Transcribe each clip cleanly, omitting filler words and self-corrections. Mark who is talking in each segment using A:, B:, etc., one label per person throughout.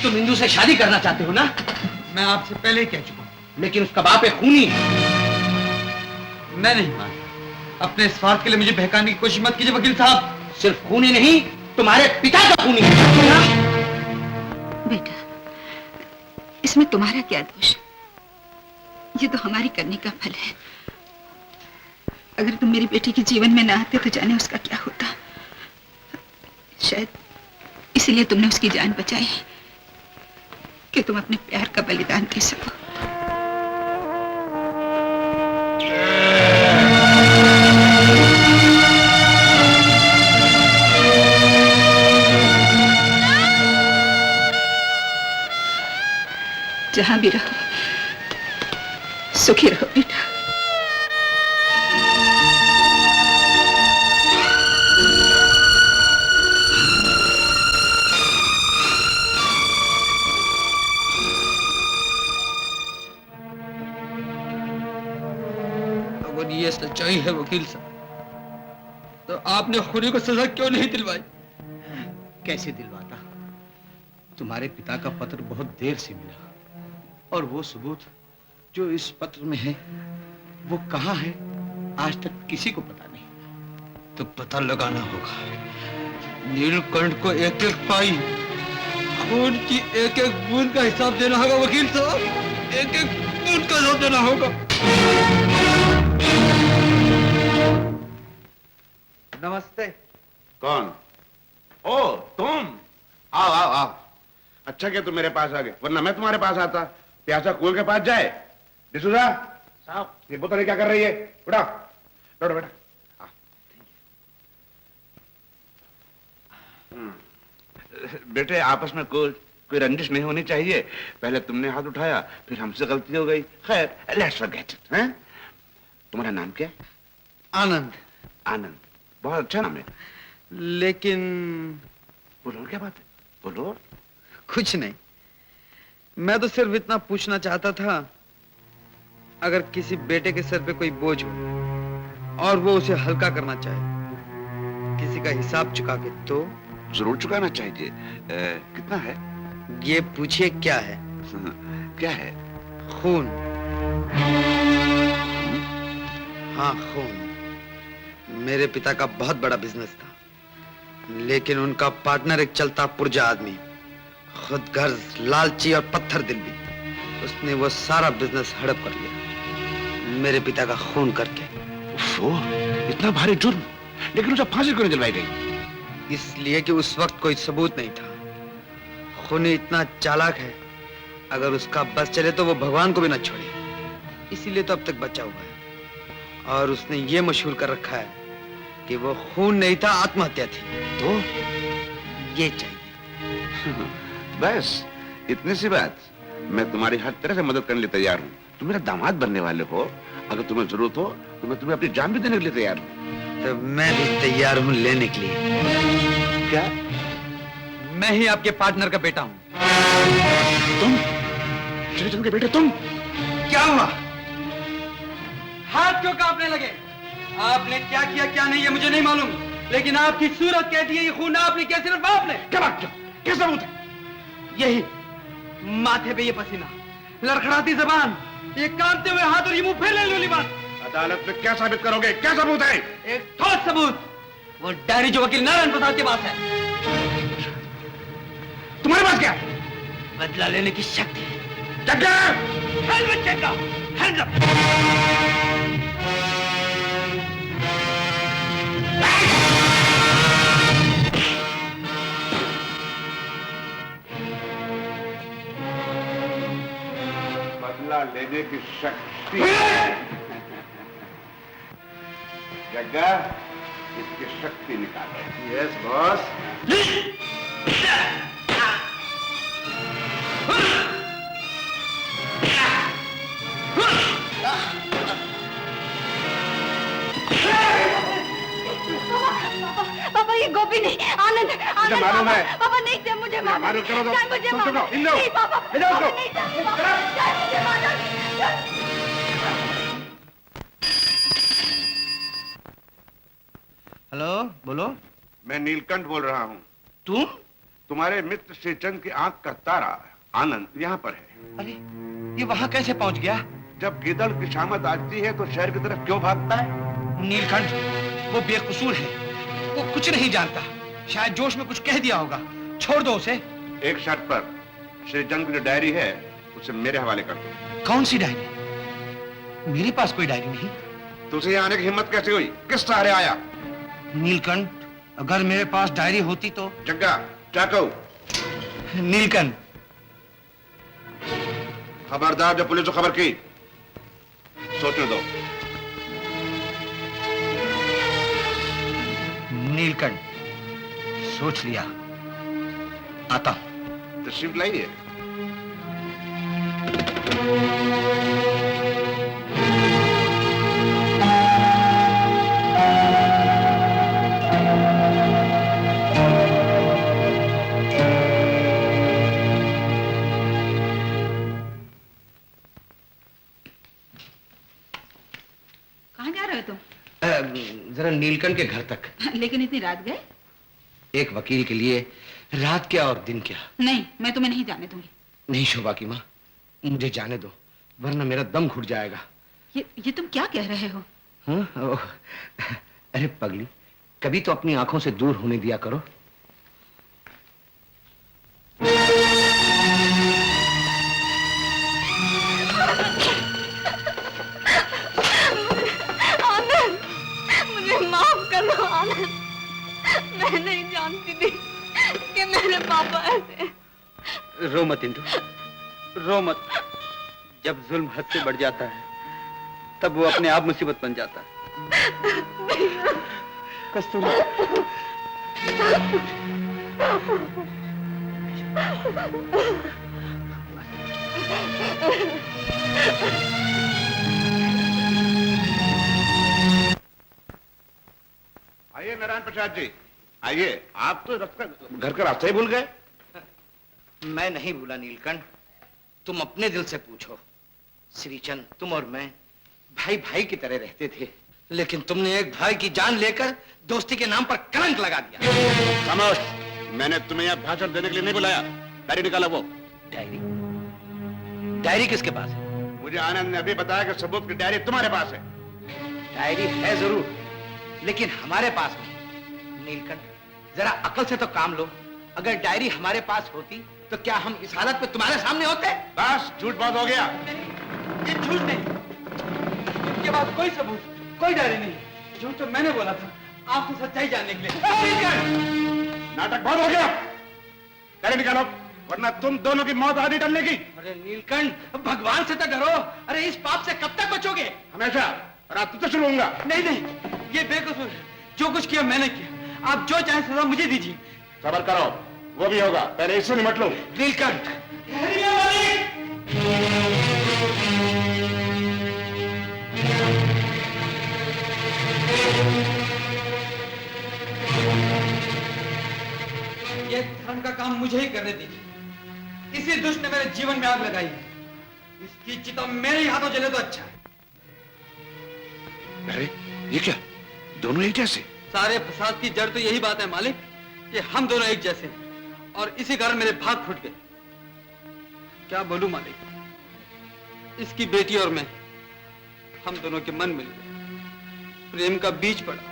A: तुम इंदु से शादी करना चाहते हो ना?
B: मैं आपसे पहले ही कह चुका हूं।
A: लेकिन उसका बाप एक खूनी है।
B: मैं नहीं मानता। अपने स्वार्थ के लिए मुझे बहकाने की कोशिश मत कीजिए वकील साहब।
A: सिर्फ खूनी नहीं, तुम्हारे पिता का खूनी है।
C: बेटा, इसमें तुम्हारा क्या दोष? ये तो हमारी करने का फल है। अगर तुम मेरी बेटी के जीवन में ना आते तो जाने उसका क्या होता। शायद इसीलिए तुमने उसकी जान बचाई कि तुम अपने प्यार का बलिदान दे सको। जहां भी रहो सुखी रहो बेटा।
B: अगर ये सच्चाई है वकील साहब, तो आपने खूनी को सजा क्यों नहीं दिलवाई?
A: कैसे दिलवाता? तुम्हारे पिता का पत्र बहुत देर से मिला, और वो सबूत जो इस पत्र में है वो कहाँ है आज तक किसी को पता नहीं।
B: तो पता लगाना होगा। नीलकंठ को एक एक पाई, खून की एक एक बूंद का हिसाब देना होगा वकील साहब। एक एक बूंद का हिसाब देना होगा। नमस्ते।
D: कौन? ओ तुम, आओ आओ आओ। अच्छा क्या तुम मेरे पास आ गए, वरना मैं तुम्हारे पास आता। प्यासा कुएं के पास जाए। डिसूजा साहब, ये बोतल क्या कर रही है? उठा, बैठो बेटा। बेटे आपस में कोई रंजिश नहीं होनी चाहिए। पहले तुमने हाथ उठाया, फिर हमसे गलती हो गई। खैर, लेट्स फॉरगेट इट। हैं? तुम्हारा नाम क्या है?
B: आनंद।
D: आनंद, बहुत अच्छा नाम है।
B: लेकिन
D: बोलो क्या बात है, बोलो।
B: कुछ नहीं, मैं तो सिर्फ इतना पूछना चाहता था, अगर किसी बेटे के सर पे कोई बोझ हो और वो उसे हल्का करना चाहे, किसी का हिसाब चुका के, तो
D: जरूर चुकाना चाहिए। कितना है?
B: ये पूछिए क्या है?
D: क्या है?
B: खून। हाँ, खून। मेरे पिता का बहुत बड़ा बिजनेस था, लेकिन उनका पार्टनर एक चलता पुर्जा आदमी, खुद गर्ज, लालची और पत्थर दिल भी। उसने वो सारा बिजनेस हड़प कर लिया मेरे पिता का खून करके।
D: वो इतना भारी जुर्म, लेकिन उसे फांसी क्यों नहीं दिलवाई गई?
B: इसलिए कि उस वक्त कोई सबूत नहीं था। खूनी इतना चालाक है, अगर उसका बस चले तो वो भगवान को भी न छोड़े। इसीलिए तो अब तक बचा हुआ है। और उसने ये मशहूर कर रखा है कि वो खून नहीं था, आत्महत्या थी।
D: तो
B: ये चाहिए।
D: बस इतनी सी बात। मैं तुम्हारी हर तरह से मदद करने लिए तैयार हूँ। तुम मेरा दामाद बनने वाले हो। अगर तुम्हें जरूरत हो तो मैं तुम्हें अपनी जान भी देने के लिए तैयार हूँ।
B: तो मैं भी तैयार हूँ लेने के लिए।
D: क्या?
B: मैं ही आपके पार्टनर का बेटा हूँ।
D: तुम? श्रीचंद के बेटे तुम?
B: क्या हुआ? हाथ क्यों कांपने लगे? आपने क्या किया क्या नहीं ये मुझे नहीं मालूम, लेकिन आपकी सूरत कहती है ये खून आपने किया, सिर्फ आपने।
D: क्या बात? क्या सबूत है?
B: यही माथे पे ये पसीना, लड़खड़ाती जबान, ये कांपते हुए हाथ और ये मुंह फैलने वाली बात।
D: अदालत में क्या साबित करोगे? क्या सबूत है?
B: एक ठोस सबूत, वो डायरी जो वकील नारायण प्रसाद के पास है।
D: तुम्हारे पास क्या?
B: बदला लेने की शक्ति।
D: बदला लेने की शक्ति। जग्गा, इसकी शक्ति निकालो। Yes boss.
C: पापा ये गोपी नहीं, आनंद, आनंद।
D: मालूम है।
C: पापा नहीं थे, मुझे
D: मालूम करो दो।
C: मुझे नहीं पापा, नहीं
B: हेलो, बोलो।
D: मैं नीलकंठ बोल रहा हूँ।
B: तुम?
D: तुम्हारे मित्र श्रीचंद की आंख का तारा आनंद यहाँ पर है।
A: अरे ये वहां कैसे पहुंच गया?
D: जब गिदड़ की शामत आती है तो शहर की तरफ क्यों भागता है?
A: नीलकंठ वो बेकसूर है, वो कुछ नहीं जानता, शायद जोश में कुछ कह दिया होगा। छोड़ दो उसे।
D: एक शर्त पर, श्रीचंद की जो डायरी है उसे मेरे हवाले कर दो।
A: कौन सी डायरी? मेरे पास कोई डायरी नहीं।
D: तो उसे यहाँ आने की हिम्मत कैसे हुई? किस सहारे आया?
A: नीलकंठ, अगर मेरे पास डायरी होती तो।
D: जग्गा, क्या कहूँ?
A: नीलकंठ,
D: खबरदार जब पुलिस को खबर की, सोचने दो।
A: नीलकंठ, सोच लिया, आता हूं।
D: तशरीफ लाइए।
C: कहाँ जा रहे हो तुम?
A: जरा नीलकंठ के घर तक।
C: लेकिन इतनी रात गए?
A: एक वकील के लिए रात क्या और दिन क्या।
C: नहीं, मैं तुम्हें नहीं जाने दूंगी।
A: नहीं शोभा की माँ, मुझे जाने दो, वरना मेरा दम घुट जाएगा।
C: ये तुम क्या कह रहे हो?
A: हाँ? ओह, अरे पगली, कभी तो अपनी आंखों से दूर होने दिया करो।
E: आनंद, मुझे माफ कर दो आनंद। मैं नहीं जानती थी कि मेरे पापा ऐसे।
B: रो मत इंदु, रो मत। जब जुल्म हद से बढ़ जाता है तब वो अपने आप मुसीबत बन जाता है। कस्तूरी,
D: आइए नारायण प्रसाद जी, आइए। आप तो घर का रास्ता ही भूल गए।
A: मैं नहीं भूला नीलकंठ, तुम अपने दिल से पूछो। श्रीचंद, तुम और मैं भाई भाई की तरह रहते थे, लेकिन तुमने एक भाई की जान लेकर दोस्ती के नाम पर कलंक लगा दिया।
D: खामोश, मैंने तुम्हें यहाँ भाषण देने के लिए नहीं बुलाया। डायरी निकाला वो।
A: डायरी? डायरी किसके पास है?
D: मुझे आनंद ने अभी बताया कि सबूत की डायरी तुम्हारे पास है।
A: डायरी है जरूर, लेकिन हमारे पास नहीं। नीलकंठ, जरा अकल से तो काम लो। अगर डायरी हमारे पास होती तो क्या हम इस हालत में तुम्हारे सामने होते?
D: बस झूठ बहुत हो गया।
B: ये झूठ नहीं, इनके पास कोई सबूत, कोई डायरी नहीं। झूठ तो मैंने बोला था आपको सच्चाई जानने के लिए।
D: नाटक बहुत हो गया। डायरी निकालो, वरना तुम दोनों की मौत आधी टलने की।
A: अरे नीलकंठ, भगवान से तो डरो। अरे इस पाप से कब तक बचोगे?
D: हमेशा। और आज तुझसे शुरू होऊंगा।
B: नहीं नहीं, ये बेकसूर है। जो कुछ किया मैंने किया। आप जो चाहे सजा मुझे दीजिए।
D: सबर करो, वो भी होगा। पहले इससे निमट लो।
A: नीलकंठ,
B: ये धर्म का काम मुझे ही करने दीजिए। इसी दुष्ट ने मेरे जीवन में आग लगाई है। इसकी चिता मेरे ही हाथों जले तो अच्छा है।
D: अरे ये क्या, दोनों एक जैसे?
B: सारे फसाद की जड़ तो यही बात है मालिक, कि हम दोनों एक जैसे हैं और इसी कारण मेरे भाग फूट गए। क्या बोलूं मालिक, इसकी बेटी और मैं, हम दोनों के मन मिल गए। प्रेम का बीज पड़ा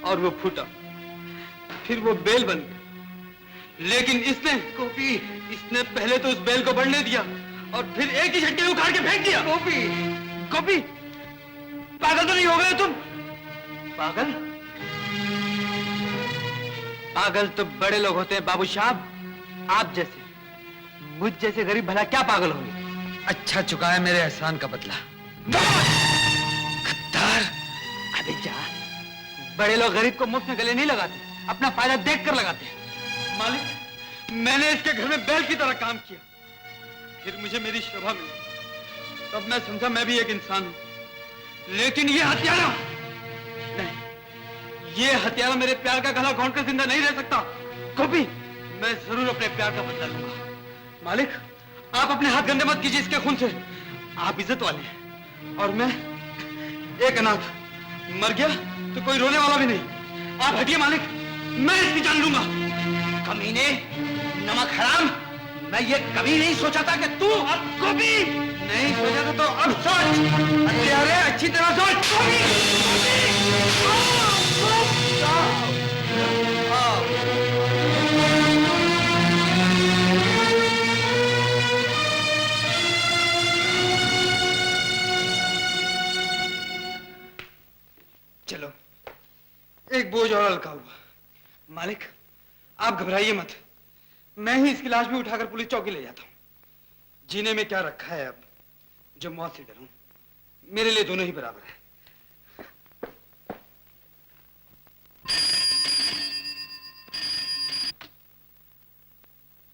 B: और वो फूटा, फिर वो बेल बन गई। लेकिन इसने पहले तो उस बेल को बढ़ने दिया और फिर एक ही झटके में उखाड़ के फेंक दिया। गोपी, पागल तो नहीं हो गए तुम?
A: पागल?
B: पागल तो बड़े लोग होते हैं बाबू साहब, आप जैसे। मुझ जैसे गरीब भला क्या पागल होंगे? अच्छा चुका है मेरे एहसान का बदला।
A: गद्दार!
B: अबे जा, बड़े लोग गरीब को मुफ्त में गले नहीं लगाते, अपना फायदा देख कर लगाते हैं। मालिक, मैंने इसके घर में बैल की तरह काम किया, फिर मुझे मेरी शोभा मिली, तब मैं समझा मैं भी एक इंसान हूं। लेकिन ये हत्यारा नहीं, ये हत्यारा मेरे प्यार का गला घोंट कर जिंदा नहीं रह सकता। गोपी, मैं जरूर अपने प्यार का बदला लूंगा। मालिक, आप अपने हाथ गंदे मत कीजिए इसके खून से। आप इज्जत वाले हैं और मैं एक अनाथ। मर गया तो कोई रोने वाला भी नहीं। आप हटिए मालिक, मैं इसकी जान लूंगा।
A: कमीने, नमक हराम, मैं ये कभी नहीं सोचा था कि तू अब गोपी नहीं सोचा था, तो अब सोच। अरे अच्छी तरह सोच। गोपी,
B: चलो, एक बोझ और हल्का हुआ। मालिक, आप घबराइए मत, मैं ही इसकी लाश भी उठाकर पुलिस चौकी ले जाता हूँ। जीने में क्या रखा है अब, जो मौत से डरूं। मेरे लिए दोनों ही बराबर है।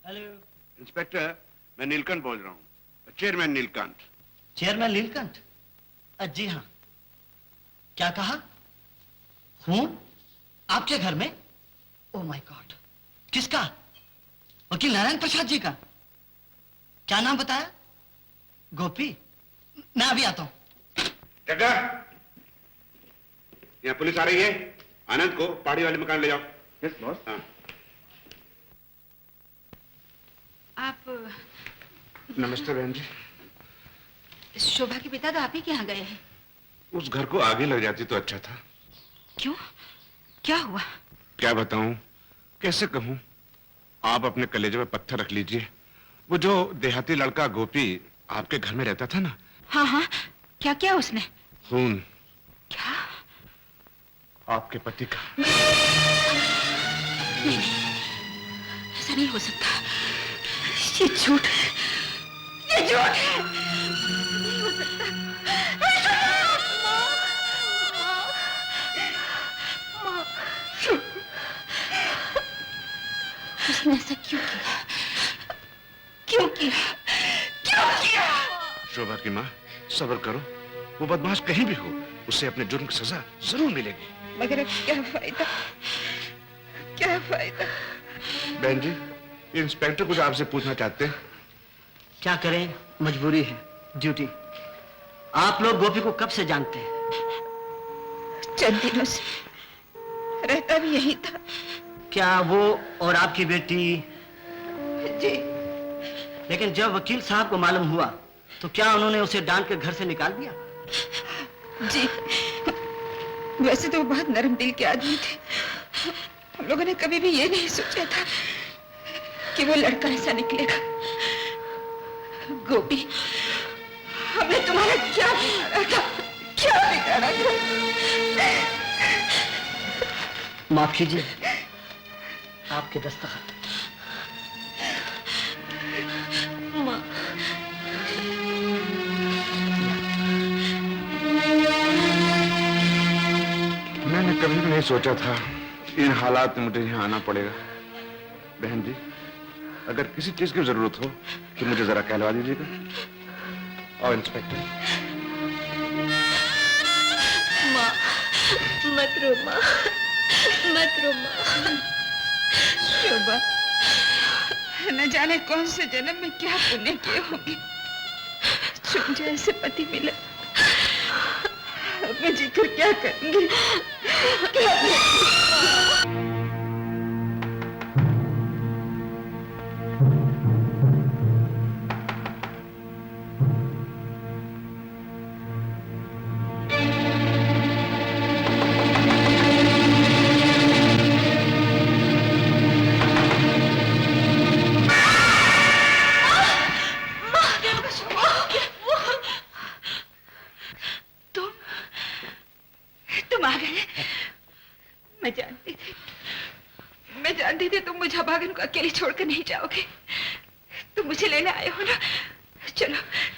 F: हेलो।
D: इंस्पेक्टर, मैं नीलकंठ बोल रहा हूँ, चेयरमैन नीलकंठ।
F: चेयरमैन नीलकंठ? जी हाँ। क्या कहा? खून आपके घर में? ओह माय गॉड, किसका? वकील नारायण प्रसाद जी का? क्या नाम बताया? गोपी? मैं अभी आता हूं।
D: जग्गा, यहाँ पुलिस आ रही है, आनंद को पहाड़ी वाले मकान ले जाओ। Yes boss. हाँ।
C: आप
D: नमस्ते बहन जी।
C: शोभा के पिता तो आप ही के यहाँ गए हैं।
D: उस घर को आगे लग जाती तो अच्छा था।
C: क्यों, क्या हुआ?
D: क्या बताऊं, कैसे कहूं। आप अपने कलेजे में पत्थर रख लीजिए। वो जो देहाती लड़का गोपी आपके घर में रहता था ना।
C: हाँ हाँ, क्या क्या उसने?
D: खून।
C: क्या?
D: आपके पति का।
C: नहीं, ऐसा नहीं हो सकता। ये झूठ है, ये झूठ है। नहीं हो सकता। उसने ऐसा क्यों किया? क्यों किया? क्यों किया?
D: शोभा की माँ, सब्र करो। वो बदमाश कहीं भी हो, उसे अपने जुर्म की सजा जरूर मिलेगी।
C: मगर अब क्या फायदा? क्या फायदा?
D: बहन जी, ये इंस्पेक्टर कुछ आपसे पूछना चाहते हैं।
F: क्या करें, मजबूरी है, ड्यूटी। आप लोग गोपी को कब से जानते हैं?
C: चंद दिनों से, रहता भी यही था।
F: क्या वो और आपकी बेटी?
C: जी।
F: लेकिन जब वकील साहब को मालूम हुआ तो क्या उन्होंने उसे डांट के घर से निकाल दिया?
C: जी, वैसे तो वो बहुत नरम दिल के आदमी थे। हम लोगों ने कभी भी ये नहीं सोचा था कि वो लड़का ऐसा निकलेगा। गोपी, हमने तुम्हारा क्या बिगाड़ा था? क्या बिगाड़ा था?
F: माफ कीजिए, आपके दस्तखत।
E: माँ,
D: मैंने कभी भी नहीं सोचा था इन हालात में मुझे यहाँ आना पड़ेगा। बहन जी, अगर किसी चीज की जरूरत हो तो मुझे जरा कहलवा दीजिएगा। और इंस्पेक्टर।
E: माँ, मत रो माँ, मत रो माँ।
C: शोभा, न जाने कौन से जन्म में क्या पुण्य किए होंगे, मुझे ऐसे पति मिला। अब मैं जीकर क्या करूंगी? क्या करूंगी? तुम आ गए। मैं जानती थी तुम मुझे भागन को अकेले छोड़कर नहीं जाओगे। तुम मुझे लेने आए हो ना। चलो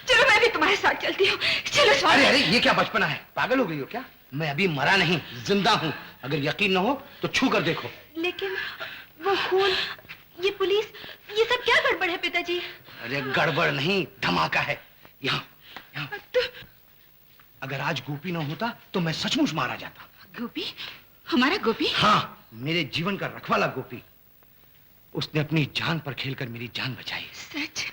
C: चलो, मैं भी तुम्हारे साथ चलती हूँ। चलो स्वामी।
A: अरे अरे, ये क्या बचपना है? पागल हो गई हो क्या? मैं अभी मरा नहीं, जिंदा हूँ। अगर यकीन न हो तो छू कर देखो।
E: लेकिन वो खून, ये पुलिस, ये सब क्या गड़बड़ है पिताजी?
A: अरे गड़बड़ नहीं, धमाका है। यहाँ यहाँ। अगर आज गोपी न होता तो मैं सचमुच मारा जाता।
C: गोपी? हमारा गोपी?
A: हाँ, मेरे जीवन का रखवाला गोपी। उसने अपनी जान पर खेलकर मेरी जान बचाई।
C: सच?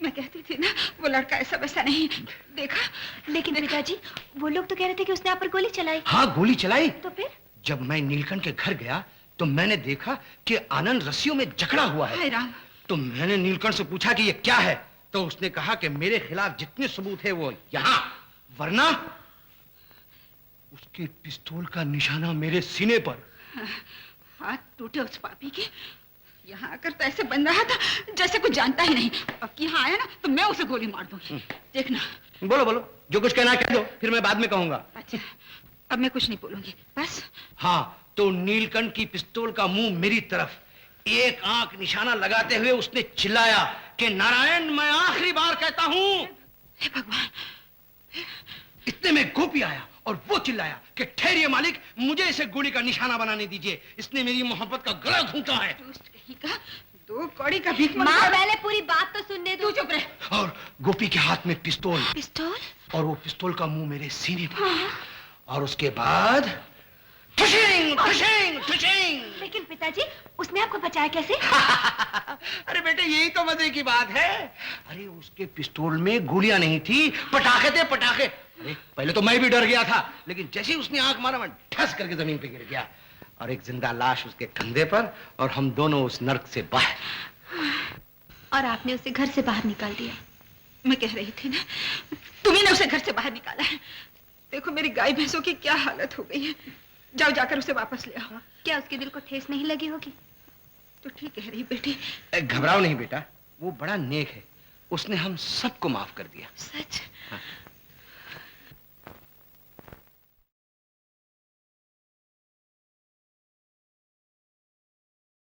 C: मैं कहती थी ना, वो लड़का ऐसा वैसा नहीं। देखा?
E: लेकिन पिताजी, वो लोग तो कह रहे थे कि उसने आप पर गोली चलाई।
A: हाँ, गोली चलाई।
E: तो फिर?
A: जब मैं नीलकंठ के घर गया तो मैंने देखा कि आनंद रस्सियों में जकड़ा हुआ है।
C: हाय राम।
A: तो मैंने नीलकंठ से पूछा कि ये क्या है, तो उसने कहा कि मेरे खिलाफ जितने सबूत है वो यहाँ, वरना उसके पिस्तौल का निशाना मेरे सीने पर।
C: हाथ टूटे उस पापी के। यहाँ आकर तो ऐसे बन रहा था जैसे कुछ जानता ही नहीं। अब यहाँ आया ना तो मैं उसे गोली मार दूंगी, देखना।
A: बोलो बोलो, जो कुछ कहना कह दो, फिर मैं बाद में कहूंगा।
C: अच्छा, अब मैं कुछ नहीं बोलूंगी, बस।
A: हाँ, तो नीलकंठ की पिस्तौल का मुंह मेरी तरफ, एक आंख निशाना लगाते हुए उसने चिल्लाया कि नारायण, मैं आखिरी बार कहता हूं।
C: हे भगवान।
A: इतने में गोपी आया और वो चिल्लाया कि ठहरिए मालिक, मुझे इसे गोली का निशाना बनाने दीजिए, इसने मेरी मोहब्बत का गला घूंटा है।
C: दुष्ट कहीं का, 2 कौड़ी का भीख
E: माँ
C: मांगा।
E: पहले पूरी बात तो सुनने दो।
C: तू चुप रह।
A: और गोपी के हाथ में पिस्तौल,
C: पिस्तौल?
A: और वो पिस्तौल का मुंह मेरे सीने पर। और उसके बाद ठुशिंग ठुशिंग ठुशिंग।
E: लेकिन पिताजी, उसने आपको बचाया कैसे?
A: अरे बेटे, यही तो मजे की बात है। अरे उसके पिस्तौल में गोलियां नहीं थी, पटाखे थे, पटाखे। अरे पहले तो मैं भी डर गया था, लेकिन जैसे ही उसने आंख मारा मैं ठस करके जमीन पे गिर गया, और एक जिंदा लाश उसके कंधे पर, और हम दोनों उस नर्क से बाहर।
E: और आपने उसे घर से बाहर निकाल दिया।
C: मैं कह रही थी ना, तुम्ही ने उसे घर से बाहर निकाला है। देखो मेरी गाय भैंसों की क्या हालत हो गई है। जाओ जाकर उसे वापस ले आओ।
E: क्या उसके दिल को ठेस नहीं लगी होगी?
C: तो ठीक कह रही बेटी।
A: घबराओ नहीं बेटा, वो बड़ा नेक है, उसने हम सबको माफ कर दिया।
C: सच?
A: हाँ।